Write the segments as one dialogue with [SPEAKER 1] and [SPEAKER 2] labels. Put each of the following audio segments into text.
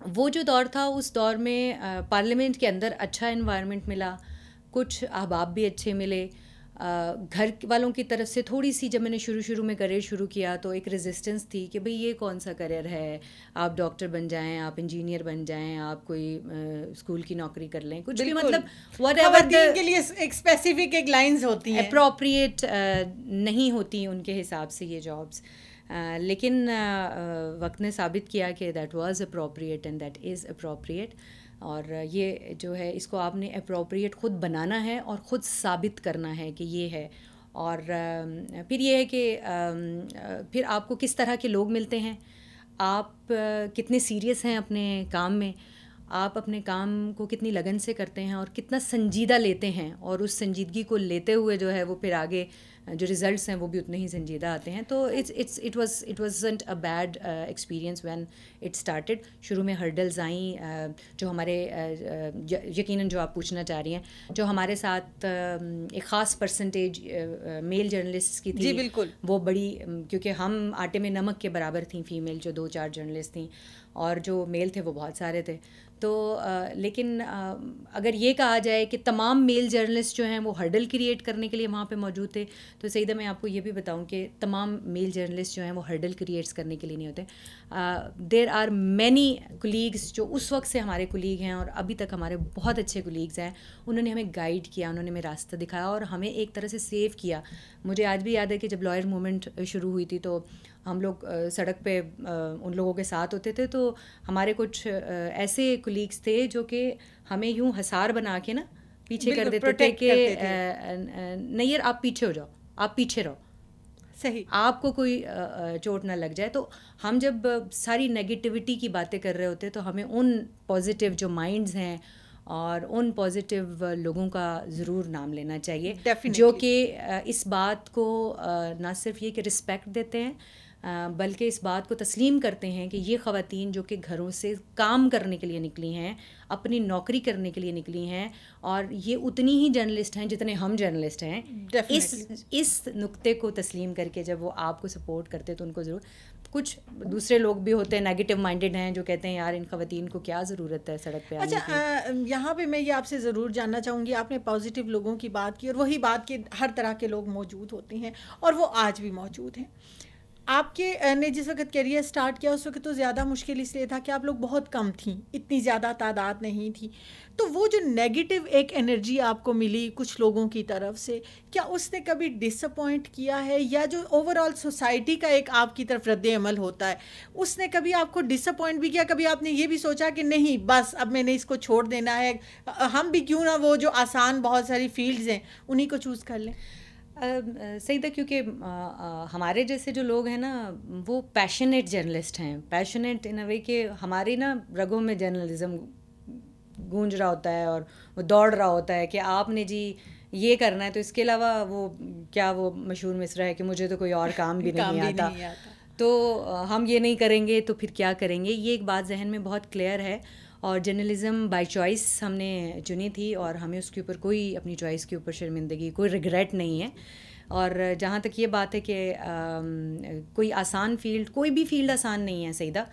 [SPEAKER 1] وہ جو دور تھا اس دور میں پارلیمنٹ کے اندر اچھا انوائرمنٹ ملا, کچھ احباب بھی اچھے ملے. گھر والوں کی طرف سے تھوڑی سی, جب میں نے شروع میں کریئر شروع کیا تو ایک ریزسٹنس تھی کہ بھئی یہ کون سا کریئر ہے, آپ ڈاکٹر بن جائیں, آپ انجینئر بن جائیں, آپ کوئی اسکول کی نوکری کر لیں, کچھ بھی مطلب
[SPEAKER 2] خواتین کے لیے ایک اسپیسیفک ایک لائنز ہوتی ہیں,
[SPEAKER 1] اپروپریٹ نہیں ہوتی ان کے حساب سے یہ جابس. لیکن وقت نے ثابت کیا کہ that was appropriate and that is appropriate. اور یہ جو ہے اس کو آپ نے اپروپریٹ خود بنانا ہے اور خود ثابت کرنا ہے کہ یہ ہے. اور پھر یہ ہے کہ پھر آپ کو کس طرح کے لوگ ملتے ہیں, آپ کتنے سیریس ہیں اپنے کام میں, آپ اپنے کام کو کتنی لگن سے کرتے ہیں اور کتنا سنجیدہ لیتے ہیں, اور اس سنجیدگی کو لیتے ہوئے جو ہے وہ پھر آگے جو ریزلٹس ہیں وہ بھی اتنے ہی سنجیدہ آتے ہیں. تو it wasn't a bad experience when it started. شروع میں ہرڈلز آئیں جو ہمارے یقیناً جو آپ پوچھنا چاہ رہی ہیں, جو ہمارے ساتھ ایک خاص پرسنٹیج میل جرنلسٹ کی تھی.
[SPEAKER 2] جی بالکل,
[SPEAKER 1] وہ بڑی, کیونکہ ہم آٹے میں نمک کے برابر تھیں فیمیل, جو 2-4 جرنلسٹ تھیں, اور جو میل تھے وہ بہت سارے تھے. تو لیکن اگر یہ کہا جائے کہ تمام میل جرنلسٹ جو ہیں وہ ہرڈل کریٹ کرنے کے لیے وہاں پہ موجود تھے, تو سیدہ میں آپ کو یہ بھی بتاؤں کہ تمام میل جرنلسٹ جو ہیں وہ ہرڈل کریٹس کرنے کے لیے نہیں ہوتے. دیر آر مینی کولیگس جو اس وقت سے ہمارے کولیگ ہیں اور ابھی تک ہمارے بہت اچھے کولیگز ہیں. انہوں نے ہمیں گائیڈ کیا, انہوں نے ہمیں راستہ دکھایا اور ہمیں ایک طرح سے سیو کیا. مجھے آج بھی یاد ہے کہ جب لائر موومنٹ شروع ہوئی تھی تو ہم لوگ سڑک پہ ان لوگوں کے ساتھ ہوتے تھے, تو ہمارے کچھ ایسے کولیگس تھے جو کہ ہمیں یوں حصار بنا کے نا پیچھے کر دیتے تھے کہ نہیں آپ پیچھے ہو جاؤ, آپ پیچھے رہو,
[SPEAKER 2] صحیح,
[SPEAKER 1] آپ کو کوئی چوٹ نہ لگ جائے. تو ہم جب ساری نگیٹیوٹی کی باتیں کر رہے ہوتے تو ہمیں ان پازیٹیو جو مائنڈز ہیں اور ان پازیٹیو لوگوں کا ضرور نام لینا چاہیے, جو کہ اس بات کو نہ صرف یہ کہ رسپیکٹ دیتے ہیں بلکہ اس بات کو تسلیم کرتے ہیں کہ یہ خواتین جو کہ گھروں سے کام کرنے کے لیے نکلی ہیں, اپنی نوکری کرنے کے لیے نکلی ہیں, اور یہ اتنی ہی جرنلسٹ ہیں جتنے ہم جرنلسٹ ہیں. اس نقطے کو تسلیم کر کے جب وہ آپ کو سپورٹ کرتے تو ان کو ضرور. کچھ دوسرے لوگ بھی ہوتے ہیں نیگیٹو مائنڈیڈ ہیں جو کہتے ہیں یار ان خواتین کو کیا ضرورت ہے سڑک پہ آنے کی.
[SPEAKER 2] اچھا, یہاں پہ میں یہ آپ سے ضرور جاننا چاہوں گی, آپ نے پازیٹیو لوگوں کی بات کی, اور وہی بات کہ ہر طرح کے لوگ موجود ہوتے ہیں اور وہ آج بھی موجود ہیں. آپ کے نے جس وقت کیریئر سٹارٹ کیا اس وقت تو زیادہ مشکل اس لیے تھا کہ آپ لوگ بہت کم تھیں, اتنی زیادہ تعداد نہیں تھی. تو وہ جو نیگیٹو ایک انرجی آپ کو ملی کچھ لوگوں کی طرف سے, کیا اس نے کبھی ڈس اپوائنٹ کیا ہے, یا جو اوور آل سوسائٹی کا ایک آپ کی طرف رد عمل ہوتا ہے اس نے کبھی آپ کو ڈس اپوائنٹ بھی کیا؟ کبھی آپ نے یہ بھی سوچا کہ نہیں بس اب میں نے اس کو چھوڑ دینا ہے, ہم بھی کیوں نہ وہ جو آسان بہت ساری فیلڈز ہیں انہیں کو چوز کر لیں؟
[SPEAKER 1] سیدہ, کیونکہ ہمارے جیسے جو لوگ ہیں نا وہ پیشنیٹ جرنلسٹ ہیں, پیشنیٹ ان اے وے کہ ہماری نا رگوں میں جرنلزم گونج رہا ہوتا ہے اور وہ دوڑ رہا ہوتا ہے کہ آپ نے جی یہ کرنا ہے, تو اس کے علاوہ وہ کیا وہ مشہور مصرع ہے کہ مجھے تو کوئی اور کام بھی نہیں آتا, تو ہم یہ نہیں کریں گے تو پھر کیا کریں گے. یہ ایک بات ذہن میں بہت کلیئر ہے, اور جرنلزم بائی چوائس ہم نے چنی تھی اور ہمیں اس کے اوپر کوئی اپنی چوائس کے اوپر شرمندگی, کوئی ریگریٹ نہیں ہے. اور جہاں تک یہ بات ہے کہ کوئی آسان فیلڈ, کوئی بھی فیلڈ آسان نہیں ہے سیدہ.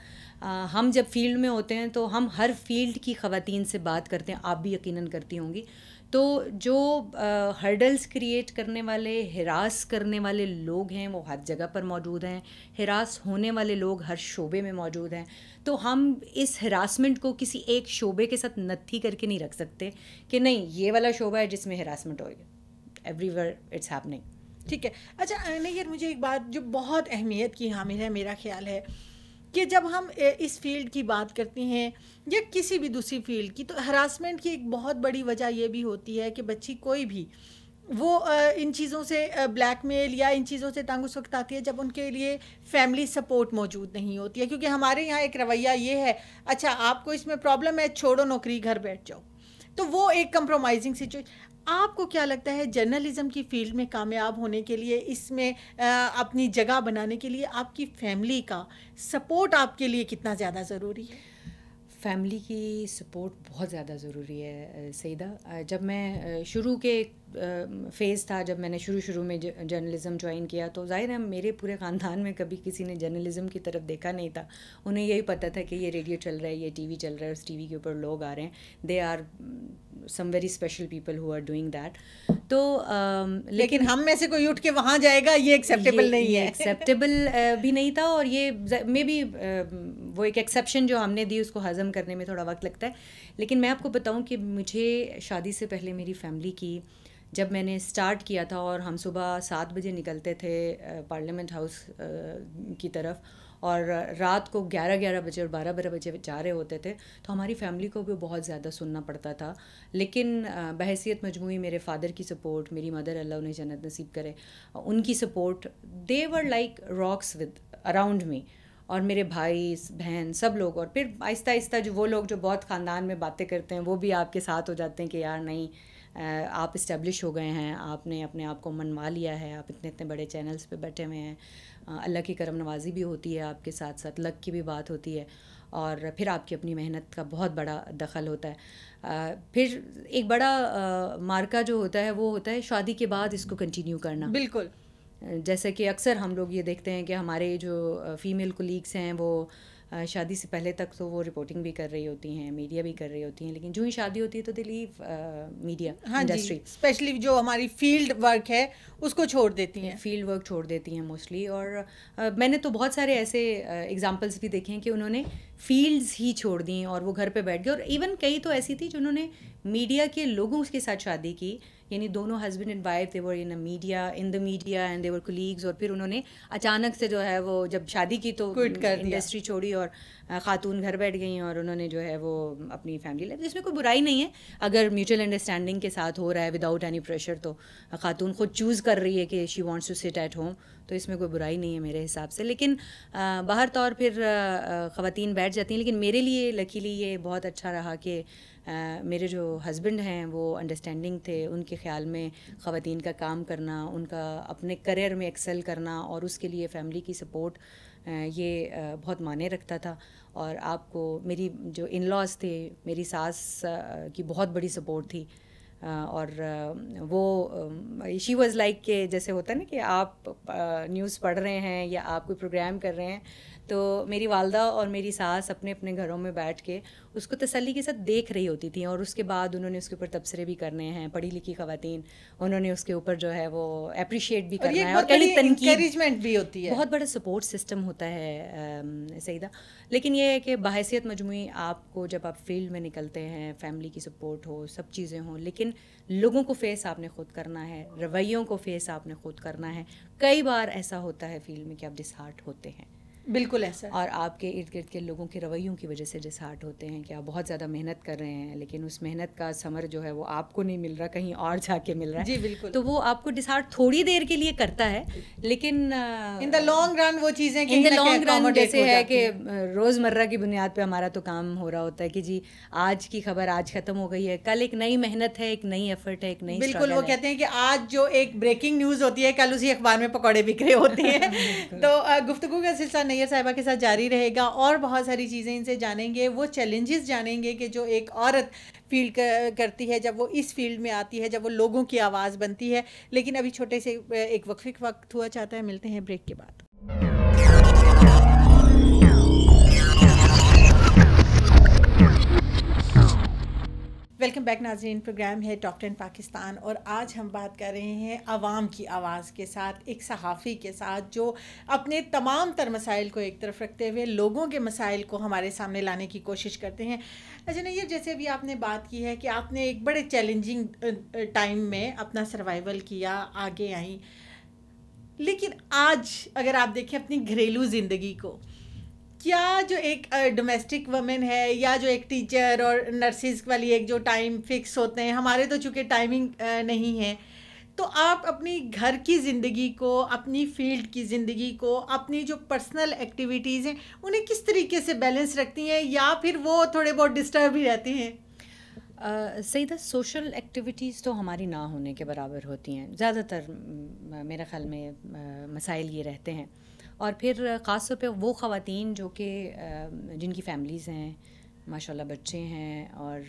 [SPEAKER 1] ہم جب فیلڈ میں ہوتے ہیں تو ہم ہر فیلڈ کی خواتین سے بات کرتے ہیں, آپ بھی یقیناً کرتی ہوں گی. تو جو ہرڈلز کریٹ کرنے والے, ہراس کرنے والے لوگ ہیں وہ ہر جگہ پر موجود ہیں, ہراس ہونے والے لوگ ہر شعبے میں موجود ہیں. تو ہم اس ہراسمنٹ کو کسی ایک شعبے کے ساتھ نتھی کر کے نہیں رکھ سکتے کہ نہیں یہ والا شعبہ ہے جس میں ہراسمنٹ ہوئے, ایوری ویئر اٹس ہیپننگ.
[SPEAKER 2] ٹھیک ہے. اچھا نہیں, مجھے ایک بات جو بہت اہمیت کی حامل ہے, میرا خیال ہے کہ جب ہم اس فیلڈ کی بات کرتے ہیں یا کسی بھی دوسری فیلڈ کی, تو ہراسمنٹ کی ایک بہت بڑی وجہ یہ بھی ہوتی ہے کہ بچی کوئی بھی وہ ان چیزوں سے بلیک میل یا ان چیزوں سے تنگ اس وقت آتی ہے جب ان کے لیے فیملی سپورٹ موجود نہیں ہوتی ہے. کیونکہ ہمارے یہاں ایک رویہ یہ ہے, اچھا آپ کو اس میں پرابلم ہے, چھوڑو نوکری, گھر بیٹھ جاؤ. تو وہ ایک کمپرومائزنگ سچویشن. آپ کو کیا لگتا ہے جرنلزم کی فیلڈ میں کامیاب ہونے کے لیے, اس میں اپنی جگہ بنانے کے لیے آپ کی فیملی کا سپورٹ آپ کے لیے کتنا زیادہ ضروری ہے؟
[SPEAKER 1] فیملی کی سپورٹ بہت زیادہ ضروری ہے سیدہ. جب میں شروع کے فیز تھا جب میں نے شروع میں جرنلزم جوائن کیا, تو ظاہر ہے میرے پورے خاندان میں کبھی کسی نے جرنلزم کی طرف دیکھا نہیں تھا. انہیں یہی پتہ تھا کہ یہ ریڈیو چل رہا ہے, یہ ٹی وی چل رہا ہے, اس ٹی وی کے اوپر لوگ آ رہے ہیں, they are some very special people who are doing that. تو
[SPEAKER 2] لیکن ہم میں سے کوئی اٹھ کے وہاں جائے گا یہ ایکسیپٹیبل نہیں ہے,
[SPEAKER 1] ایکسیپٹیبل بھی نہیں تھا. اور یہ مے بی وہ ایک ایکسیپشن جو ہم نے دی اس کو ہضم کرنے میں تھوڑا وقت لگتا ہے. لیکن میں آپ کو بتاؤں کہ مجھے شادی سے پہلے میری فیملی کی, جب میں نے اسٹارٹ کیا تھا اور ہم صبح 7 بجے نکلتے تھے پارلیمنٹ ہاؤس کی طرف, اور رات کو 11 بجے اور 12 بجے جا رہے ہوتے تھے, تو ہماری فیملی کو بھی بہت زیادہ سننا پڑتا تھا. لیکن بحیثیت مجموعی میرے فادر کی سپورٹ, میری مدر اللہ انہیں جنت نصیب کرے, ان کی support, they were like rocks with around me, اور میرے بھائی بہن سب لوگ. اور پھر آہستہ آہستہ جو وہ لوگ جو بہت خاندان میں باتیں کرتے ہیں وہ بھی آپ کے ساتھ ہو جاتے ہیں کہ یار نہیں, آپ اسٹیبلش ہو گئے ہیں, آپ نے اپنے آپ کو منوا لیا ہے, آپ اتنے بڑے چینلز پہ بیٹھے ہوئے ہیں, اللہ کی کرم نوازی بھی ہوتی ہے آپ کے ساتھ ساتھ, لک کی بھی بات ہوتی ہے, اور پھر آپ کی اپنی محنت کا بہت بڑا دخل ہوتا ہے. پھر ایک بڑا مارکا جو ہوتا ہے وہ ہوتا ہے شادی کے بعد اس کو کنٹینیو کرنا.
[SPEAKER 2] بالکل,
[SPEAKER 1] جیسے کہ اکثر ہم لوگ یہ دیکھتے ہیں کہ ہمارے جو فیمیل کولیگس ہیں وہ شادی سے پہلے تک تو وہ رپورٹنگ بھی کر رہی ہوتی ہیں, میڈیا بھی کر رہی ہوتی ہیں, لیکن جو ہی شادی ہوتی ہے تو دے لیو میڈیا انڈسٹری,
[SPEAKER 2] اسپیشلی جو ہماری فیلڈ ورک ہے اس کو چھوڑ دیتی ہیں,
[SPEAKER 1] فیلڈ ورک چھوڑ دیتی ہیں موسٹلی. اور میں نے تو بہت سارے ایسے ایگزامپلس بھی دیکھے ہیں کہ انہوں نے فیلڈز ہی چھوڑ دیں اور وہ گھر پہ بیٹھ گئے. اور ایون کئی تو ایسی تھی جنہوں نے میڈیا کے لوگوں کے ساتھ شادی کی, یعنی دونوں husband and wife they were in the media and they were colleagues, اور پھر انہوں نے اچانک سے جو ہے وہ جب شادی کی تو انڈسٹری چھوڑی اور خاتون گھر بیٹھ گئیں, اور انہوں نے جو ہے وہ اپنی فیملی لائف, جس میں کوئی برائی نہیں ہے اگر میوچل انڈرسٹینڈنگ کے ساتھ ہو رہا ہے وداؤٹ اینی پریشر, تو خاتون خود چوز کر رہی ہے کہ she wants to sit at home, تو اس میں کوئی برائی نہیں ہے میرے حساب سے. لیکن باہر طور پھر خواتین بیٹھ جاتی ہیں. لیکن میرے لیے لکیلی یہ بہت اچھا رہا کہ میرے جو ہسبینڈ ہیں وہ انڈرسٹینڈنگ تھے, ان کے خیال میں خواتین کا کام کرنا, ان کا اپنے کریئر میں ایکسل کرنا, اور اس کے لیے فیملی کی سپورٹ یہ بہت معنی رکھتا تھا. اور آپ کو میری جو ان لاز تھے, میری ساس کی بہت بڑی سپورٹ تھی, اور وہ شی واز لائک کہ جیسے ہوتا ہے نا کہ آپ نیوز پڑھ رہے ہیں یا آپ کوئی پروگرام کر رہے ہیں, تو میری والدہ اور میری ساس اپنے اپنے گھروں میں بیٹھ کے اس کو تسلی کے ساتھ دیکھ رہی ہوتی تھیں, اور اس کے بعد انہوں نے اس کے اوپر تبصرے بھی کرنے ہیں. پڑھی لکھی خواتین, انہوں نے اس کے اوپر جو ہے وہ اپریشیٹ بھی کرنا ہے, اور کئی
[SPEAKER 2] انکریجمنٹ بھی ہوتی ہے,
[SPEAKER 1] بہت بڑا سپورٹ سسٹم ہوتا ہے سیدہ. لیکن یہ ہے کہ بحیثیت مجموعی آپ کو جب آپ فیلڈ میں نکلتے ہیں, فیملی کی سپورٹ ہو, سب چیزیں ہوں, لیکن لوگوں کو فیس آپ نے خود کرنا ہے, رویوں کو فیس آپ نے خود کرنا ہے. کئی بار ایسا ہوتا ہے فیلڈ میں کہ آپ ڈسہارٹ ہوتے ہیں,
[SPEAKER 2] بالکل ایسا,
[SPEAKER 1] اور آپ کے ارد گرد کے لوگوں کے رویوں کی وجہ سے ڈسہارٹ ہوتے ہیں کہ آپ بہت زیادہ محنت کر رہے ہیں, لیکن اس محنت کا ثمر جو ہے وہ آپ کو نہیں مل رہا, کہیں اور جا کے مل رہا ہے.
[SPEAKER 2] جی بالکل,
[SPEAKER 1] تو وہ آپ کو ڈسہارٹ تھوڑی دیر کے لیے کرتا ہے, لیکن
[SPEAKER 2] ان دا لانگ رن وہ چیزیں
[SPEAKER 1] ان دا لانگ رن جیسے ہے کہ روز مرہ کی بنیاد پہ ہمارا تو کام ہو رہا ہوتا ہے کہ جی آج کی خبر آج ختم ہو گئی ہے, کل ایک نئی محنت ہے, ایک نئی ایفرٹ ہے, ایک نئی
[SPEAKER 2] بالکل. وہ کہتے ہیں کہ آج جو ایک بریکنگ نیوز ہوتی ہے کل اسی اخبار میں پکوڑے بک رہے ہوتے ہیں. تو گفتگو کا سلسلہ نیّر صاحبہ کے ساتھ جاری رہے گا, اور بہت ساری چیزیں ان سے جانیں گے, وہ چیلنجز جانیں گے کہ جو ایک عورت فیلڈ کرتی ہے جب وہ اس فیلڈ میں آتی ہے, جب وہ لوگوں کی آواز بنتی ہے. لیکن ابھی چھوٹے سے ایک وقفے کا وقت ہوا چاہتا ہے, ملتے ہیں بریک کے بعد. ویلکم بیک ناظرین, پروگرام ہے ٹاپ 10 پاکستان, اور آج ہم بات کر رہے ہیں عوام کی آواز کے ساتھ, ایک صحافی کے ساتھ جو اپنے تمام تر مسائل کو ایک طرف رکھتے ہوئے لوگوں کے مسائل کو ہمارے سامنے لانے کی کوشش کرتے ہیں. اچھا نیّر, جیسے ابھی آپ نے بات کی ہے کہ آپ نے ایک بڑے چیلنجنگ ٹائم میں اپنا سروائیول کیا, آگے آئیں, لیکن آج اگر آپ دیکھیں اپنی گھریلو زندگی کو, کیا جو ایک ڈومیسٹک وومن ہے یا جو ایک ٹیچر اور نرسز والی ایک جو ٹائم فکس ہوتے ہیں, ہمارے تو چونکہ ٹائمنگ نہیں ہے, تو آپ اپنی گھر کی زندگی کو, اپنی فیلڈ کی زندگی کو, اپنی جو پرسنل ایکٹیویٹیز ہیں انہیں کس طریقے سے بیلنس رکھتی ہیں, یا پھر وہ تھوڑے بہت ڈسٹرب ہی رہتی ہیں؟
[SPEAKER 1] سیدہ سوشل ایکٹیویٹیز تو ہماری نہ ہونے کے برابر ہوتی ہیں. زیادہ تر میرے خیال میں مسائل یہ رہتے ہیں, اور پھر خاص طور پہ وہ خواتین جو کہ جن کی فیملیز ہیں, ماشاء اللہ بچے ہیں, اور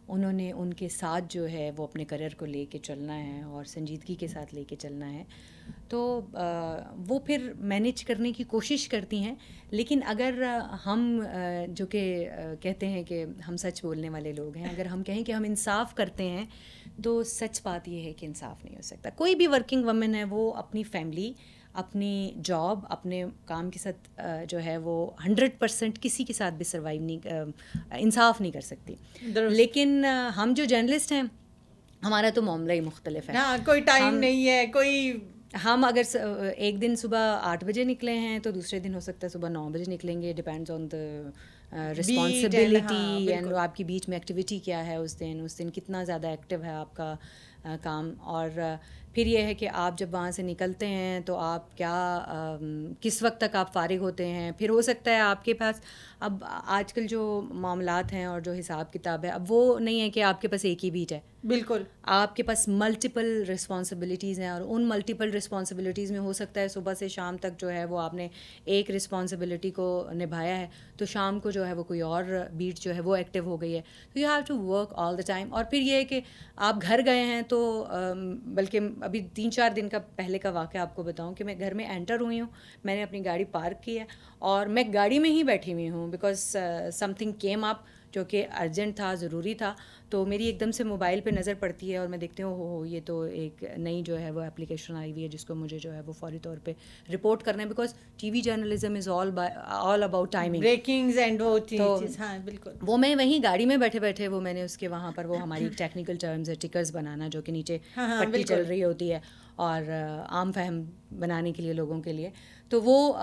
[SPEAKER 1] انہوں نے ان کے ساتھ جو ہے وہ اپنے کریئر کو لے کے چلنا ہے اور سنجیدگی کے ساتھ لے کے چلنا ہے، تو وہ پھر مینیج کرنے کی کوشش کرتی ہیں. لیکن اگر ہم جو کہ کہتے ہیں کہ ہم سچ بولنے والے لوگ ہیں، اگر ہم کہیں کہ ہم انصاف کرتے ہیں تو سچ بات یہ ہے کہ انصاف نہیں ہو سکتا. کوئی بھی ورکنگ وومن ہے وہ اپنی فیملی، اپنی جاب، اپنے کام کے ساتھ جو ہے وہ 100% کسی کے ساتھ بھی سروائیو نہیں، انصاف نہیں کر سکتی. لیکن ہم جو جرنلسٹ ہیں ہمارا تو معاملہ ہی مختلف ہے.
[SPEAKER 2] ہاں، کوئی ٹائم نہیں ہے، کوئی
[SPEAKER 1] ہم اگر ایک دن صبح 8 بجے نکلے ہیں تو دوسرے دن ہو سکتا ہے صبح 9 بجے نکلیں گے، depends on the responsibility and آپ کی بیچ میں ایکٹیویٹی کیا ہے اس دن کتنا زیادہ ایکٹیو ہے آپ کا کام. اور پھر یہ ہے کہ آپ جب وہاں سے نکلتے ہیں تو آپ کیا کس وقت تک آپ فارغ ہوتے ہیں. پھر ہو سکتا ہے آپ کے پاس اب آج کل جو معاملات ہیں اور جو حساب کتاب ہے اب وہ نہیں ہے کہ آپ کے پاس ایک ہی بیٹ ہے.
[SPEAKER 2] بالکل
[SPEAKER 1] آپ کے پاس ملٹیپل رسپانسبلٹیز ہیں، اور ان ملٹیپل رسپانسبلٹیز میں ہو سکتا ہے صبح سے شام تک جو ہے وہ آپ نے ایک رسپانسبلٹی کو نبھایا ہے تو شام کو جو ہے وہ کوئی اور بیٹ جو ہے وہ ایکٹیو ہو گئی ہے. تو you have to work all the time. اور پھر یہ ہے کہ آپ گھر گئے ہیں تو بلکہ ابھی 3-4 دن کا پہلے کا واقعہ آپ کو بتاؤں کہ میں گھر میں انٹر ہوئی ہوں، میں نے اپنی گاڑی پارک کی ہے اور میں گاڑی میں ہی بیٹھی ہوئی ہوں because some thing came up جو کہ ارجنٹ تھا، ضروری تھا. تو میری ایک دم سے موبائل پہ نظر پڑتی ہے اور میں دیکھتی ہوں ہو یہ تو ایک نئی جو ہے وہ اپلیکیشن آئی ہوئی ہے جس کو مجھے جو ہے وہ فوری طور پہ رپورٹ کرنا ہے، because T V journalism is all about timing,
[SPEAKER 2] breakings and وہ چیز. ہاں بالکل.
[SPEAKER 1] وہ میں وہیں گاڑی میں بیٹھے بیٹھے وہ میں نے اس کے وہاں پر وہ ہماری ٹیکنیکل ٹرمز ہے ٹکرز بنانا جو کہ نیچے پٹی چل رہی ہوتی ہے اور عام فہم بنانے کے لیے لوگوں کے لیے، تو وہ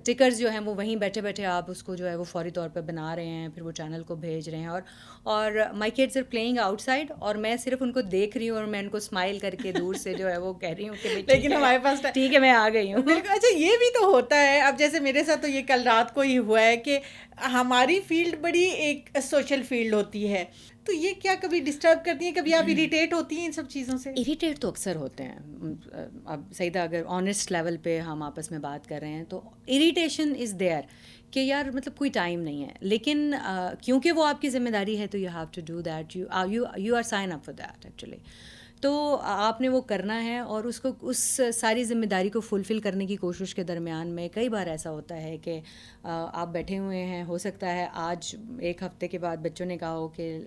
[SPEAKER 1] ٹکرز جو ہیں وہ وہیں بیٹھے بیٹھے آپ اس کو جو ہے وہ فوری طور پہ بنا رہے ہیں، پھر وہ چینل کو بھیج رہے ہیں. اور my kids are playing outside اور میں صرف ان کو دیکھ رہی ہوں اور میں ان کو اسمائل کر کے دور سے جو ہے وہ کہہ رہی ہوں کہ
[SPEAKER 2] لیکن ہمارے پاس
[SPEAKER 1] ٹھیک ہے میں آ گئی ہوں.
[SPEAKER 2] بالکل. اچھا یہ بھی تو ہوتا ہے، اب جیسے میرے ساتھ تو یہ کل رات کو ہی ہوا ہے کہ ہماری فیلڈ بڑی ایک سوشل فیلڈ ہوتی ہے، تو یہ کیا کبھی ڈسٹرب کرتی ہیں، کبھی آپ اریٹیٹ ہوتی ہیں ان سب چیزوں سے؟
[SPEAKER 1] اریٹیٹ تو اکثر ہوتے ہیں. اب سیدہ اگر آنیسٹ لیول پہ ہم آپس میں بات کر رہے ہیں تو اریٹیشن از دیئر کہ یار مطلب کوئی ٹائم نہیں ہے، لیکن کیونکہ وہ آپ کی ذمہ داری ہے تو you have to do that, you are sign up for that actually. تو آپ نے وہ کرنا ہے اور اس ساری ذمہ داری کو فلفل کرنے کی کوشش کے درمیان میں کئی بار ایسا ہوتا ہے کہ آپ بیٹھے ہوئے ہیں، ہو سکتا ہے آج ایک ہفتے کے بعد بچوں نے کہا ہو کہ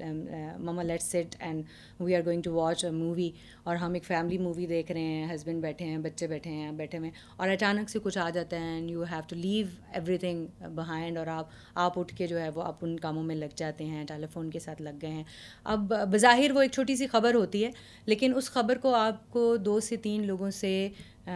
[SPEAKER 1] مما let's sit and we are going to watch a movie, اور ہم ایک فیملی مووی دیکھ رہے ہیں، ہسبینڈ بیٹھے ہیں، بچے بیٹھے ہیں، بیٹھے ہوئے، اور اچانک سے کچھ آ جاتا ہے and you have to leave everything behind, اور آپ اٹھ کے جو ہے وہ آپ ان کاموں میں لگ جاتے ہیں، ٹیلی فون کے ساتھ لگ گئے ہیں. اب بظاہر وہ ایک چھوٹی سی خبر ہوتی ہے لیکن اس خبر کو آپ کو 2 سے 3 لوگوں سے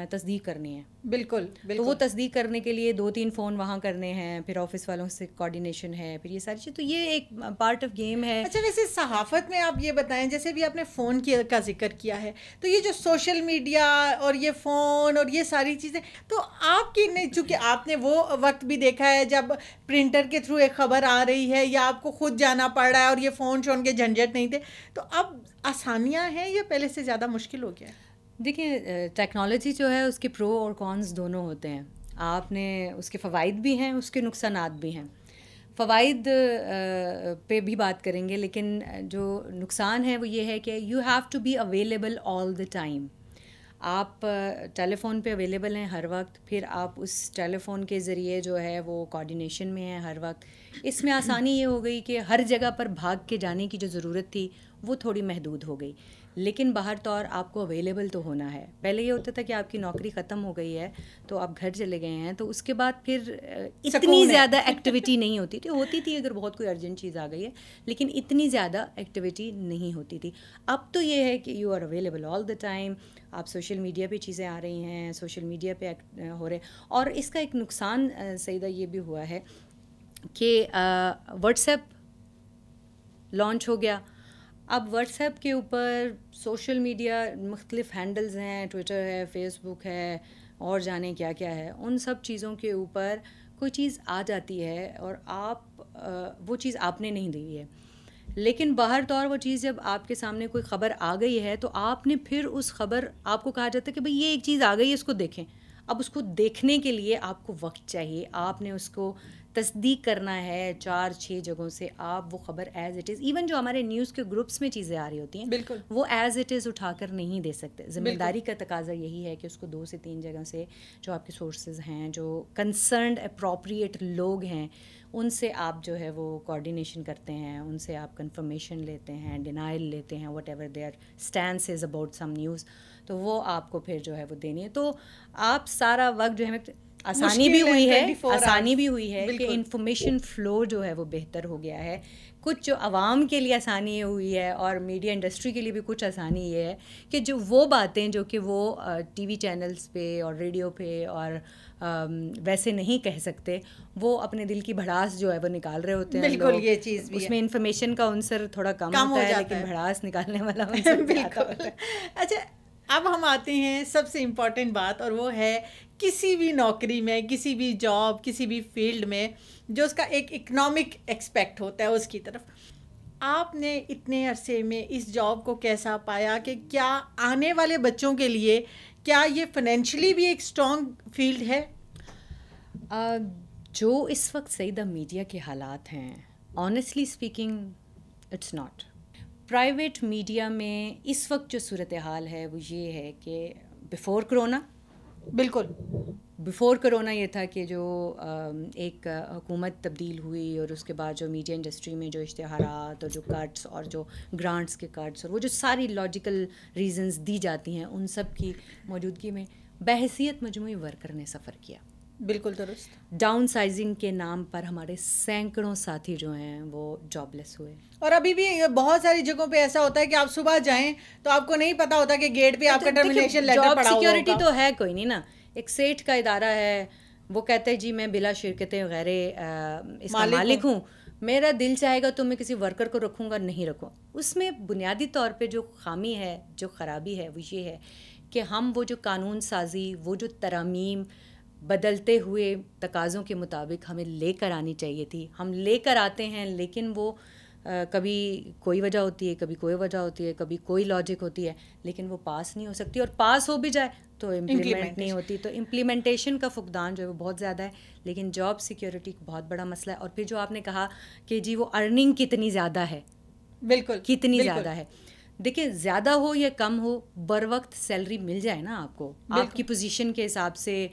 [SPEAKER 1] تصدیق کرنی ہے.
[SPEAKER 2] بالکل.
[SPEAKER 1] تو وہ تصدیق کرنے کے لیے 2-3 فون وہاں کرنے ہیں، پھر آفس والوں سے کوآرڈینیشن ہے، پھر یہ ساری چیز، تو یہ ایک پارٹ آف گیم ہے.
[SPEAKER 2] اچھا ویسے صحافت میں آپ یہ بتائیں، جیسے بھی آپ نے فون کا ذکر کیا ہے، تو یہ جو سوشل میڈیا اور یہ فون اور یہ ساری چیزیں، تو آپ کی نہیں، چونکہ آپ نے وہ وقت بھی دیکھا ہے جب پرنٹر کے تھرو ایک خبر آ رہی ہے یا آپ کو خود جانا پڑ رہا ہے اور یہ فون شون کے جھنجھٹ نہیں تھے، تو اب آسانیاں ہیں یا پہلے سے زیادہ مشکل ہو گیا ہے؟
[SPEAKER 1] دیکھیں ٹیکنالوجی جو ہے اس کے پرو اور کونس دونوں ہوتے ہیں. آپ نے اس کے فوائد بھی ہیں، اس کے نقصانات بھی ہیں. فوائد پہ بھی بات کریں گے، لیکن جو نقصان ہے وہ یہ ہے کہ you have to be available all the time. آپ ٹیلی فون پہ اویلیبل ہیں ہر وقت، پھر آپ اس ٹیلی فون کے ذریعے جو ہے وہ کوآرڈینیشن میں ہیں ہر وقت. اس میں آسانی یہ ہو گئی کہ ہر جگہ پر بھاگ کے جانے کی جو ضرورت تھی وہ تھوڑی محدود ہو گئی، لیکن باہر طور آپ کو اویلیبل تو ہونا ہے. پہلے یہ ہوتا تھا کہ آپ کی نوکری ختم ہو گئی ہے تو آپ گھر چلے گئے ہیں تو اس کے بعد پھر اتنی زیادہ ایکٹیویٹی نہیں ہوتی تھی اگر بہت کوئی ارجنٹ چیز آ گئی ہے، لیکن اتنی زیادہ ایکٹیویٹی نہیں ہوتی تھی. اب تو یہ ہے کہ you are available all the time. آپ سوشل میڈیا پہ چیزیں آ رہی ہیں، سوشل میڈیا پہ ہو رہے. اور اس کا ایک نقصان سیدہ یہ بھی ہوا ہے کہ واٹس ایپ لانچ ہو گیا. اب واٹس ایپ کے اوپر سوشل میڈیا مختلف ہینڈلز ہیں، ٹویٹر ہے، فیس بک ہے، اور جانے کیا کیا ہے. ان سب چیزوں کے اوپر کوئی چیز آ جاتی ہے اور آپ وہ چیز آپ نے نہیں دی ہے، لیکن باہر طور وہ چیز جب آپ کے سامنے کوئی خبر آ گئی ہے تو آپ نے پھر اس خبر، آپ کو کہا جاتا ہے کہ بھئی یہ ایک چیز آ گئی ہے اس کو دیکھیں. اب اس کو دیکھنے کے لیے آپ کو وقت چاہیے, آپ نے اس کو تصدیق کرنا ہے 4-6 جگہوں سے, آپ وہ خبر ایز اٹ از, ایون جو ہمارے نیوز کے گروپس میں چیزیں آ رہی ہوتی ہیں
[SPEAKER 2] بالکل
[SPEAKER 1] وہ ایز اٹ از اٹھا کر نہیں دے سکتے. ذمہ داری کا تقاضا یہی ہے کہ اس کو 2 سے 3 جگہ سے جو آپ کے سورسز ہیں, جو کنسرنڈ اپروپریٹ لوگ ہیں, ان سے آپ جو ہے وہ کوآرڈینیشن کرتے ہیں, ان سے آپ کنفرمیشن لیتے ہیں, ڈینائل لیتے ہیں, whatever their stance is about some news, تو وہ آپ کو پھر جو ہے وہ دینی ہے. تو آپ سارا وقت جو ہے آسانی بھی ہوئی ہے کہ انفارمیشن فلو جو ہے وہ بہتر ہو گیا ہے. کچھ جو عوام کے لیے آسانی ہوئی ہے اور میڈیا انڈسٹری کے لیے بھی کچھ آسانی یہ ہے کہ جو وہ باتیں جو کہ وہ ٹی وی چینلز پہ اور ریڈیو پہ اور ویسے نہیں کہہ سکتے, وہ اپنے دل کی بھڑاس جو ہے وہ نکال رہے ہوتے ہیں.
[SPEAKER 2] بالکل یہ چیز بھی
[SPEAKER 1] اس میں انفارمیشن کا عنصر تھوڑا کم ہوتا ہے لیکن بھڑاس نکالنے والا عنصر زیادہ ہوتا ہے.
[SPEAKER 2] اچھا, اب ہم آتے ہیں سب سے امپورٹنٹ بات, اور وہ ہے کسی بھی نوکری میں, کسی بھی جاب, کسی بھی فیلڈ میں جو اس کا ایک اکنامک ایکسپیکٹ ہوتا ہے اس کی طرف. آپ نے اتنے عرصے میں اس جاب کو کیسا پایا کہ کیا آنے والے بچوں کے لیے کیا یہ فائنینشلی بھی ایک اسٹرانگ فیلڈ ہے؟
[SPEAKER 1] جو اس وقت سیدہ میڈیا کے حالات ہیں, honestly speaking it's not. Private media میں اس وقت جو صورتحال ہے وہ یہ ہے کہ بیفور کرونا,
[SPEAKER 2] بالکل
[SPEAKER 1] بیفور کرونا یہ تھا کہ جو ایک حکومت تبدیل ہوئی اور اس کے بعد جو میڈیا انڈسٹری میں جو اشتہارات اور جو کٹس اور جو گرانٹس کے کٹس اور وہ جو ساری لاجیکل ریزنز دی جاتی ہیں, ان سب کی موجودگی میں بحیثیت مجموعی ورکر نے سفر کیا.
[SPEAKER 2] بالکل درست.
[SPEAKER 1] ڈاؤن سائزنگ کے نام پر ہمارے سینکڑوں ساتھی جو ہیں وہ جاب لیس ہوئے.
[SPEAKER 2] اور ابھی بھی بہت ساری جگہوں پہ ایسا ہوتا ہے کہ آپ صبح جائیں تو آپ کو نہیں پتا ہوتا کہ گیٹ پہ آپ کا ٹرمینیشن لیٹر پڑا ہوا ہوگا.
[SPEAKER 1] جاب سیکیورٹی تو ہے کوئی نہیں نا. ایک سیٹھ کا ادارہ ہے, وہ کہتے ہیں جی میں بلا شرکتیں غیر اس کا مالک ہوں, میرا دل چاہے گا تو میں کسی ورکر کو رکھوں گا, نہیں رکھوں. اس میں بنیادی طور پہ جو خامی ہے, جو خرابی ہے, وہ یہ ہے کہ ہم وہ جو قانون سازی, وہ جو ترامیم بدلتے ہوئے تقاضوں کے مطابق ہمیں لے کر آنی چاہیے تھی, ہم لے کر آتے ہیں لیکن وہ کبھی کوئی وجہ ہوتی ہے, کبھی کوئی وجہ ہوتی ہے, کبھی کوئی لاجک ہوتی ہے, لیکن وہ پاس نہیں ہو سکتی, اور پاس ہو بھی جائے تو امپلیمنٹ نہیں ہوتی. تو امپلیمنٹیشن کا فقدان جو ہے وہ بہت زیادہ ہے. لیکن جاب سیکیورٹی بہت بڑا مسئلہ ہے. اور پھر جو آپ نے کہا کہ جی وہ ارننگ کتنی زیادہ ہے,
[SPEAKER 2] بالکل
[SPEAKER 1] کتنی زیادہ ہے. دیکھیں زیادہ ہو یا کم ہو, بر وقت سیلری مل جائے نا آپ کو, آپ کی پوزیشن کے حساب سے.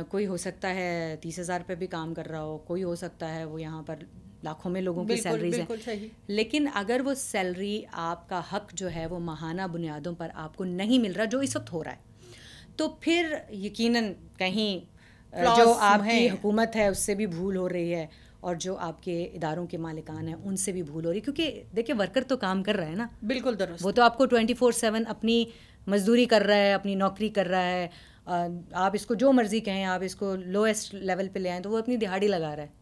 [SPEAKER 1] کوئی ہو سکتا ہے 30,000 پہ بھی کام کر رہا ہو, کوئی ہو سکتا ہے وہ یہاں پر لاکھوں میں لوگوں کی سیلریز ہیں, لیکن اگر وہ سیلری آپ کا حق جو ہے وہ ماہانہ بنیادوں پر آپ کو نہیں مل رہا, جو اس وقت ہو رہا ہے, تو پھر یقیناً کہیں جو آپ کی حکومت ہے اس سے بھی بھول ہو رہی ہے, اور جو آپ کے اداروں کے مالکان ہیں ان سے بھی بھول ہو رہی ہے. کیونکہ دیکھیں ورکر تو کام کر رہا ہے نا,
[SPEAKER 2] بالکل درست,
[SPEAKER 1] وہ تو آپ کو 24/7 اپنی مزدوری کر رہا ہے, اپنی نوکری کر رہا ہے. آپ اس کو جو مرضی کہیں, آپ اس کو لویسٹ لیول پہ لے آئیں تو وہ اپنی دہاڑی لگا رہا ہے.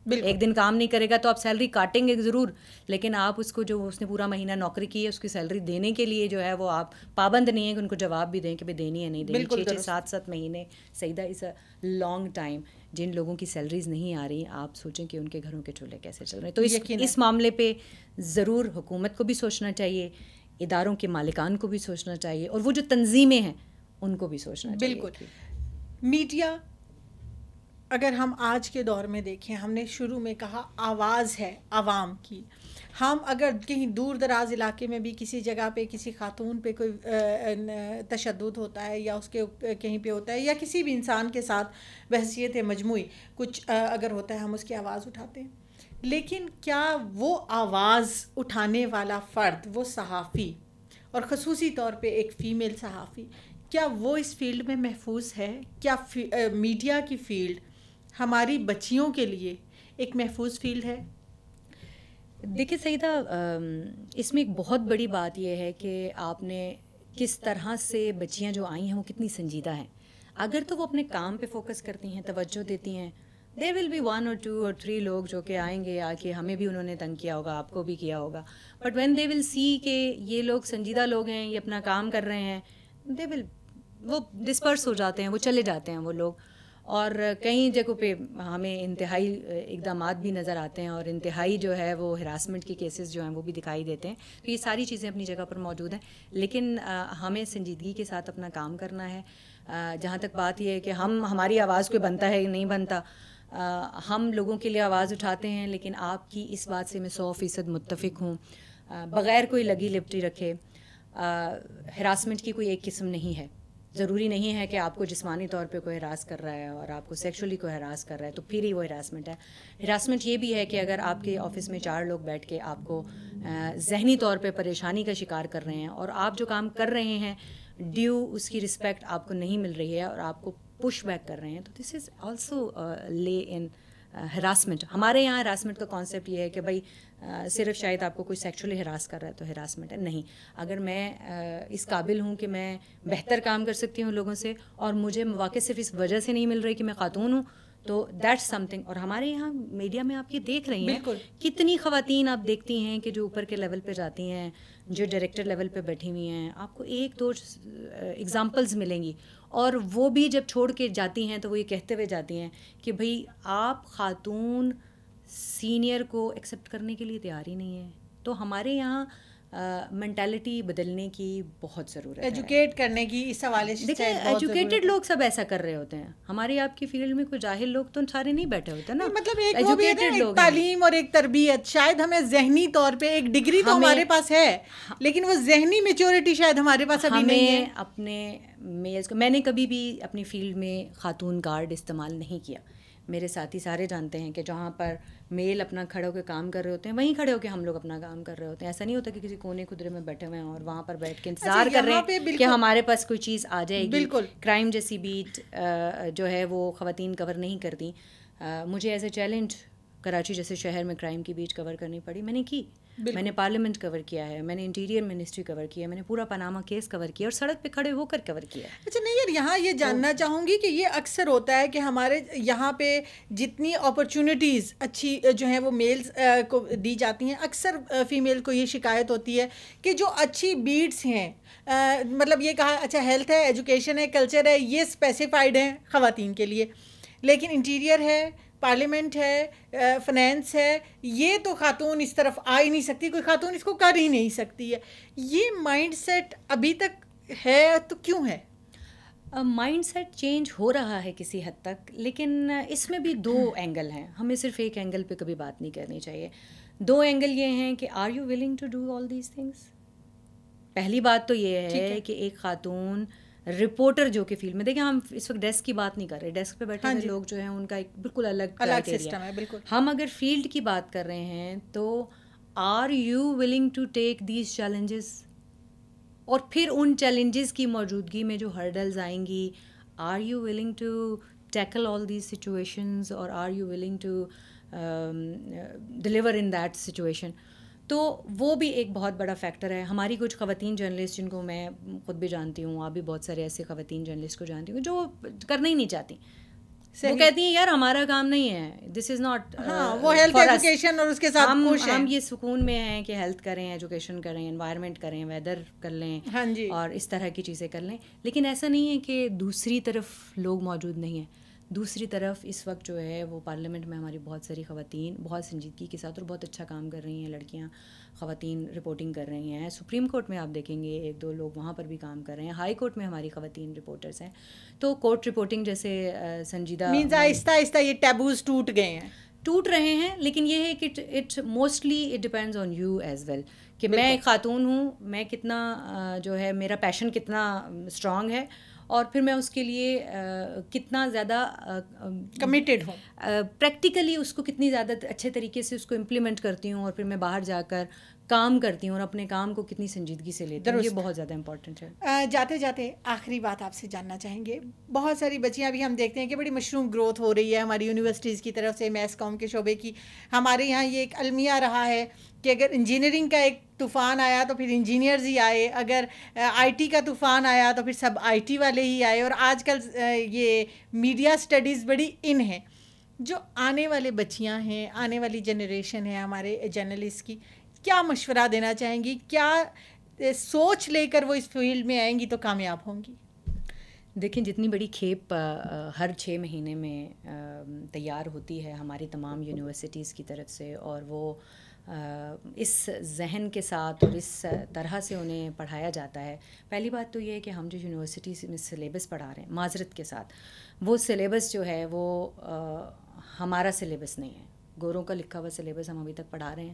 [SPEAKER 1] ایک دن کام نہیں کرے گا تو آپ سیلری کاٹیں گے ضرور, لیکن آپ اس کو جو اس نے پورا مہینہ نوکری کی ہے اس کی سیلری دینے کے لیے جو ہے وہ آپ پابند نہیں ہیں کہ ان کو جواب بھی دیں کہ بھائی دینی ہے نہیں دینی. 6-7 مہینے سیدہ از اے لانگ ٹائم. جن لوگوں کی سیلریز نہیں آ رہی, آپ سوچیں کہ ان کے گھروں کے چولہے کیسے چل رہے ہیں. تو اس معاملے پہ ضرور حکومت کو بھی سوچنا چاہیے, اداروں کے مالکان کو بھی سوچنا چاہیے, اور وہ جو تنظیمیں ہیں ان کو بھی سوچنا چاہیے.
[SPEAKER 2] بالکل. میڈیا اگر ہم آج کے دور میں دیکھیں, ہم نے شروع میں کہا آواز ہے عوام کی. ہم اگر کہیں دور دراز علاقے میں بھی کسی جگہ پہ کسی خاتون پہ کوئی تشدد ہوتا ہے یا اس کے کہیں پہ ہوتا ہے یا کسی بھی انسان کے ساتھ بحثیت مجموعی کچھ اگر ہوتا ہے, ہم اس کی آواز اٹھاتے ہیں. لیکن کیا وہ آواز اٹھانے والا فرد, وہ صحافی, اور خصوصی طور پہ ایک فیمیل صحافی, کیا وہ اس فیلڈ میں محفوظ ہے؟ کیا میڈیا کی فیلڈ ہماری بچیوں کے لیے ایک محفوظ فیلڈ ہے؟
[SPEAKER 1] دیکھیے سیدہ, اس میں ایک بہت بڑی بات یہ ہے کہ آپ نے کس طرح سے بچیاں جو آئی ہیں وہ کتنی سنجیدہ ہیں. اگر تو وہ اپنے کام پہ فوکس کرتی ہیں, توجہ دیتی ہیں, دیر ول بی 1 or 2 or 3 لوگ جو کہ آئیں گے, آ کے ہمیں بھی انہوں نے تنگ کیا ہوگا, آپ کو بھی کیا ہوگا, بٹ وین دے ول سی کہ یہ لوگ سنجیدہ لوگ ہیں, یہ اپنا کام کر رہے ہیں, دے ول وہ ڈسپرس ہو جاتے ہیں, وہ چلے جاتے ہیں وہ لوگ. اور کئی جگہوں پہ ہمیں انتہائی اقدامات بھی نظر آتے ہیں, اور انتہائی جو ہے وہ ہراسمنٹ کے کیسز جو ہیں وہ بھی دکھائی دیتے ہیں. تو یہ ساری چیزیں اپنی جگہ پر موجود ہیں, لیکن ہمیں سنجیدگی کے ساتھ اپنا کام کرنا ہے. جہاں تک بات یہ ہے کہ ہماری آواز کوئی بنتا ہے یا نہیں بنتا، ہم لوگوں کے لیے آواز اٹھاتے ہیں، لیکن آپ کی اس بات سے میں 100% متفق ہوں، بغیر کوئی لگی لپٹی رکھے. ہراسمنٹ کی کوئی ایک قسم نہیں ہے. ضروری نہیں ہے کہ آپ کو جسمانی طور پہ کوئی ہراس کر رہا ہے اور آپ کو سیکشولی کوئی ہراس کر رہا ہے تو پھر ہی وہ ہراسمنٹ ہے. ہراسمنٹ یہ بھی ہے کہ اگر آپ کے آفس میں 4 لوگ بیٹھ کے آپ کو ذہنی طور پہ پریشانی کا شکار کر رہے ہیں اور آپ جو کام کر رہے ہیں ڈیو اس کی رسپیکٹ آپ کو نہیں مل رہی ہے اور آپ کو پش بیک کر رہے ہیں، تو دس از آلسو لے ان ہراسمنٹ. ہمارے یہاں ہراسمنٹ کا کانسیپٹ یہ ہے کہ بھائی صرف شاید آپ کو کوئی سیکچولی ہراس کر رہا ہے تو ہراسمنٹ ہے. نہیں، اگر میں اس قابل ہوں کہ میں بہتر کام کر سکتی ہوں لوگوں سے اور مجھے مواقع صرف اس وجہ سے نہیں مل رہی کہ میں خاتون ہوں تو دیٹس سم تھنگ. اور ہمارے یہاں میڈیا میں آپ یہ دیکھ رہی ہیں کتنی خواتین آپ دیکھتی ہیں کہ جو اوپر کے لیول پہ جاتی ہیں، جو ڈائریکٹر لیول پہ بیٹھی ہوئی ہیں، آپ کو 1-2 ایگزامپلز ملیں گی، اور وہ بھی جب چھوڑ کے جاتی ہیں تو وہ یہ کہتے ہوئے جاتی ہیں کہ بھئی آپ خاتون سینئر کو ایکسیپٹ کرنے کے لیے تیار ہی نہیں ہے. تو ہمارے یہاں مینٹالٹی بدلنے کی بہت ضرورت ہے،
[SPEAKER 2] ایجوکیٹ کرنے کی اس حوالے سے.
[SPEAKER 1] دیکھیں ایجوکیٹڈ لوگ سب ایسا کر رہے ہوتے ہیں، ہماری آپ کی فیلڈ میں کوئی جاہل لوگ تو سارے نہیں بیٹھے ہوتے نا.
[SPEAKER 2] مطلب ایک تعلیم اور ایک تربیت، شاید ہمیں ذہنی طور پہ ایک ڈگری تو ہمارے پاس ہے لیکن وہ ذہنی میچورٹی شاید ہمارے پاس ابھی نہیں ہے.
[SPEAKER 1] اپنے میلز کو میں نے کبھی بھی اپنی فیلڈ میں خاتون گارڈ استعمال نہیں کیا. میرے ساتھی سارے جانتے ہیں کہ جہاں پر میل اپنا کھڑے ہو کے کام کر رہے ہوتے ہیں وہیں کھڑے ہو کے ہم لوگ اپنا کام کر رہے ہوتے ہیں. ایسا نہیں ہوتا کہ کسی کونے خدرے میں بیٹھے ہوئے ہیں اور وہاں پر بیٹھ کے انتظار کر رہے ہیں کہ ہمارے پاس کوئی چیز آ جائے گی.
[SPEAKER 2] بالکل
[SPEAKER 1] کرائم جیسی بیٹ جو ہے وہ خواتین کور نہیں کرتی. مجھے ایز اے چیلنج کراچی جیسے شہر میں کرائم کی بیٹ کور کرنی پڑی، میں نے کی. میں نے پارلیمنٹ کور کیا ہے، میں نے انٹیریئر منسٹری کور کیا ہے، میں نے پورا پاناما کیس کور کیا اور سڑک پہ کھڑے ہو کر کور کیا.
[SPEAKER 2] اچھا نہیں یار، یہاں یہ جاننا چاہوں گی کہ یہ اکثر ہوتا ہے کہ ہمارے یہاں پہ جتنی اپرچونیٹیز اچھی جو ہیں وہ میلز کو دی جاتی ہیں، اکثر فیمیل کو یہ شکایت ہوتی ہے کہ جو اچھی بیٹس ہیں، مطلب یہ کہا اچھا ہیلتھ ہے، ایجوکیشن ہے، کلچر ہے، یہ اسپیسیفائڈ ہیں خواتین کے لیے، لیکن انٹیریئر ہے، پارلیمنٹ ہے، فنانس ہے، یہ تو خاتون اس طرف آ ہی نہیں سکتی، کوئی خاتون اس کو کر ہی نہیں سکتی ہے. یہ مائنڈ سیٹ ابھی تک ہے تو کیوں ہے؟
[SPEAKER 1] مائنڈ سیٹ چینج ہو رہا ہے کسی حد تک، لیکن اس میں بھی 2 اینگل ہیں. ہمیں صرف ایک اینگل پہ کبھی بات نہیں کرنی چاہیے. 2 اینگل یہ ہیں کہ are you willing to do all these things. پہلی بات تو یہ ہے کہ ایک خاتون رپورٹر جو کہ فیلڈ میں، دیکھیں ہم اس وقت ڈیسک کی بات نہیں کر رہے، ڈیسک پہ بیٹھے ہوئے لوگ جو ہیں ان کا ایک بالکل الگ
[SPEAKER 2] سسٹم ہے. بالکل
[SPEAKER 1] ہم اگر فیلڈ کی بات کر رہے ہیں تو are you willing to take these challenges, اور پھر ان چیلنجز کی موجودگی میں جو ہرڈلز آئیں گی، are you willing to tackle all these situations اور are you willing to deliver in that situation. تو وہ بھی ایک بہت بڑا فیکٹر ہے. ہماری کچھ خواتین جرنلسٹ جن کو میں خود بھی جانتی ہوں، آپ بھی بہت سارے ایسے خواتین جرنلسٹ کو جانتی ہوں جو کرنا ہی نہیں چاہتی. وہ کہتی ہیں یار ہمارا کام نہیں ہے، دس از ناٹ،
[SPEAKER 2] وہ ہیلتھ ایجوکیشن اور اس کے ساتھ
[SPEAKER 1] ہم یہ سکون میں ہیں کہ ہیلتھ کریں، ایجوکیشن کریں، انوائرمنٹ کریں، ویدر کر لیں اور اس طرح کی چیزیں کر لیں. لیکن ایسا نہیں ہے کہ دوسری طرف لوگ موجود نہیں ہیں. دوسری طرف اس وقت جو ہے وہ پارلیمنٹ میں ہماری بہت ساری خواتین بہت سنجیدگی کے ساتھ اور بہت اچھا کام کر رہی ہیں. لڑکیاں خواتین رپورٹنگ کر رہی ہیں. سپریم کورٹ میں آپ دیکھیں گے 1-2 لوگ وہاں پر بھی کام کر رہے ہیں. ہائی کورٹ میں ہماری خواتین رپورٹرز ہیں. تو کورٹ رپورٹنگ جیسے سنجیدہ
[SPEAKER 2] مینز آہستہ آہستہ یہ ٹیبوز ٹوٹ رہے ہیں،
[SPEAKER 1] لیکن یہ ہے کہ it mostly it depends on you as well کہ میں ایک خاتون ہوں، میں کتنا جو ہے میرا پیشن کتنا اسٹرانگ ہے اور پھر میں اس کے لیے کتنا زیادہ
[SPEAKER 2] کمیٹیڈ ہوں،
[SPEAKER 1] پریکٹیکلی اس کو کتنی زیادہ اچھے طریقے سے اس کو امپلیمنٹ کرتی ہوں اور پھر میں باہر جا کر کام کرتی ہوں اور اپنے کام کو کتنی سنجیدگی سے لیتی ہوں. یہ بہت زیادہ امپورٹنٹ ہے.
[SPEAKER 2] جاتے جاتے آخری بات آپ سے جاننا چاہیں گے، بہت ساری بچیاں بھی ہم دیکھتے ہیں کہ بڑی مشروم گروتھ ہو رہی ہے ہماری یونیورسٹیز کی طرف سے، میس کام کے شعبے کی. ہمارے یہاں یہ ایک المیہ رہا ہے کہ اگر انجینئرنگ کا ایک طوفان آیا تو پھر انجینئرز ہی آئے، اگر آئی ٹی کا طوفان آیا تو پھر سب آئی ٹی والے ہی آئے. اور آج کل یہ میڈیا اسٹڈیز بڑی ان ہیں. جو آنے والے بچیاں ہیں، آنے والی جنریشن ہے ہمارے جرنلسٹ کی، کیا مشورہ دینا چاہیں گی؟ کیا سوچ لے کر وہ اس فیلڈ میں آئیں گی تو کامیاب ہوں گی؟
[SPEAKER 1] دیکھیں جتنی بڑی کھیپ ہر 6 مہینے میں تیار ہوتی ہے ہماری تمام یونیورسٹیز کی طرف سے، اور وہ اس ذہن کے ساتھ اور اس طرح سے انہیں پڑھایا جاتا ہے. پہلی بات تو یہ ہے کہ ہم جو یونیورسٹی میں سلیبس پڑھا رہے ہیں معذرت کے ساتھ, وہ سلیبس جو ہے وہ ہمارا سلیبس نہیں ہے. گوروں کا لکھا ہوا سلیبس ہم ابھی تک پڑھا رہے ہیں.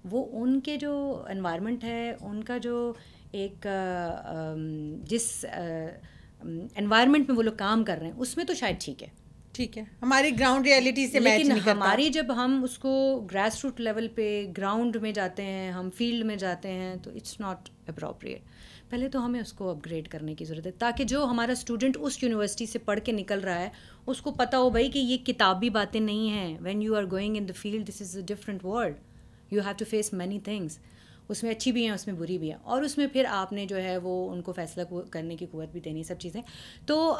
[SPEAKER 1] وہ ان کے جو انوائرمنٹ ہے, ان کا جو ایک جس انوائرمنٹ میں وہ لوگ کام کر رہے ہیں اس میں تو شاید ٹھیک ہے, ہماری گراؤنڈ ریئلٹی سے میچ نہیں کرتا. ہماری جب ہم اس کو گراس روٹ لیول پہ گراؤنڈ میں جاتے ہیں, ہم فیلڈ میں جاتے ہیں, تو اٹس ناٹ اپروپریٹ. پہلے تو ہمیں اس کو اپ گریڈ کرنے کی ضرورت ہے تاکہ جو ہمارا اسٹوڈنٹ اس یونیورسٹی سے پڑھ کے نکل رہا ہے اس کو پتہ ہو بھائی کہ یہ کتابی باتیں نہیں ہیں. When you are going in the field this is a different world, you have to face many things. اس میں اچھی بھی ہیں, اس میں بری بھی ہیں, اور اس میں پھر آپ نے جو ہے وہ ان کو فیصلہ کرنے کی قوت بھی دینی, سب چیزیں. تو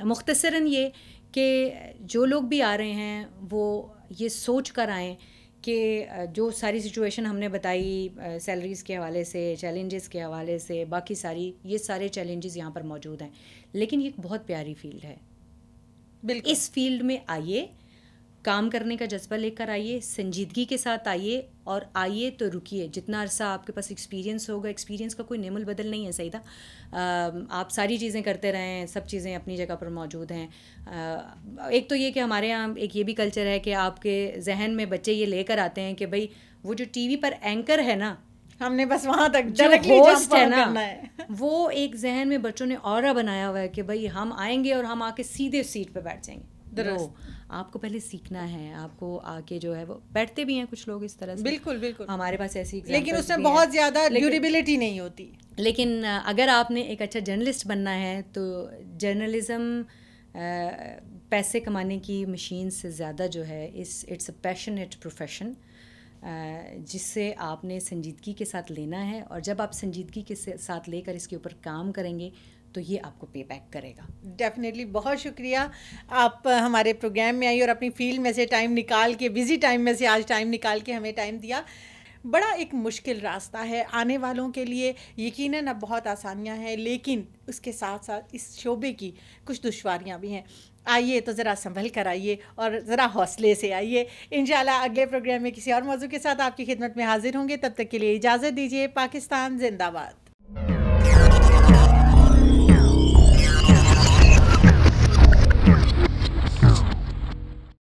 [SPEAKER 1] مختصراً یہ کہ جو لوگ بھی آ رہے ہیں وہ یہ سوچ کر آئیں کہ جو ساری سچویشن ہم نے بتائی سیلریز کے حوالے سے, چیلنجز کے حوالے سے, باقی یہ سارے چیلنجز یہاں پر موجود ہیں, لیکن یہ ایک بہت پیاری فیلڈ ہے. بالکل اس فیلڈ میں آئیے, کام کرنے کا جذبہ لے کر آئیے, سنجیدگی کے ساتھ آئیے, اور آئیے تو رکیے. جتنا عرصہ آپ کے پاس ایکسپیرینس ہوگا, ایکسپیرینس کا کوئی نعم البدل نہیں ہے سیدہ, آپ ساری چیزیں کرتے رہیں, سب چیزیں اپنی جگہ پر موجود ہیں. ایک تو یہ کہ ہمارے یہاں ایک یہ بھی کلچر ہے کہ آپ کے ذہن میں بچے یہ لے کر آتے ہیں کہ بھائی وہ جو ٹی وی پر اینکر ہے نا, ہم نے بس وہاں تک جو ہوسٹ ہے نا, وہ ایک ذہن میں بچوں نے اورا بنایا ہوا ہے کہ بھائی ہم آئیں گے اور ہم آ کے سیدھے سیٹ پہ بیٹھ جائیں گے. آپ کو پہلے سیکھنا ہے, آپ کو آ کے جو ہے وہ بیٹھتے بھی ہیں کچھ لوگ اس طرح سے, بالکل بالکل ہمارے پاس ایسی, لیکن اس میں بہت زیادہ ڈیوریبلٹی نہیں ہوتی. لیکن اگر آپ نے ایک اچھا جرنلسٹ بننا ہے تو جرنلزم پیسے کمانے کی مشین سے زیادہ جو ہے اٹس اے پیشنیٹ پروفیشن, جس سے آپ نے سنجیدگی کے ساتھ لینا ہے, اور جب آپ سنجیدگی کے ساتھ لے کر اس کے اوپر کام کریں گے تو یہ آپ کو پے بیک کرے گا. ڈیفینیٹلی. بہت شکریہ, آپ ہمارے پروگرام میں آئی اور اپنی فیلڈ میں سے ٹائم نکال کے, بزی ٹائم میں سے آج ٹائم نکال کے ہمیں ٹائم دیا. بڑا ایک مشکل راستہ ہے آنے والوں کے لیے, یقیناً اب بہت آسانیاں ہیں, لیکن اس کے ساتھ ساتھ اس شعبے کی کچھ دشواریاں بھی ہیں. آئیے تو ذرا سنبھل کر آئیے اور ذرا حوصلے سے آئیے. انشاءاللہ اگلے پروگرام میں کسی اور موضوع کے ساتھ آپ کی خدمت میں حاضر ہوں گے. تب تک کے لیے اجازت دیجیے. پاکستان زندہ باد.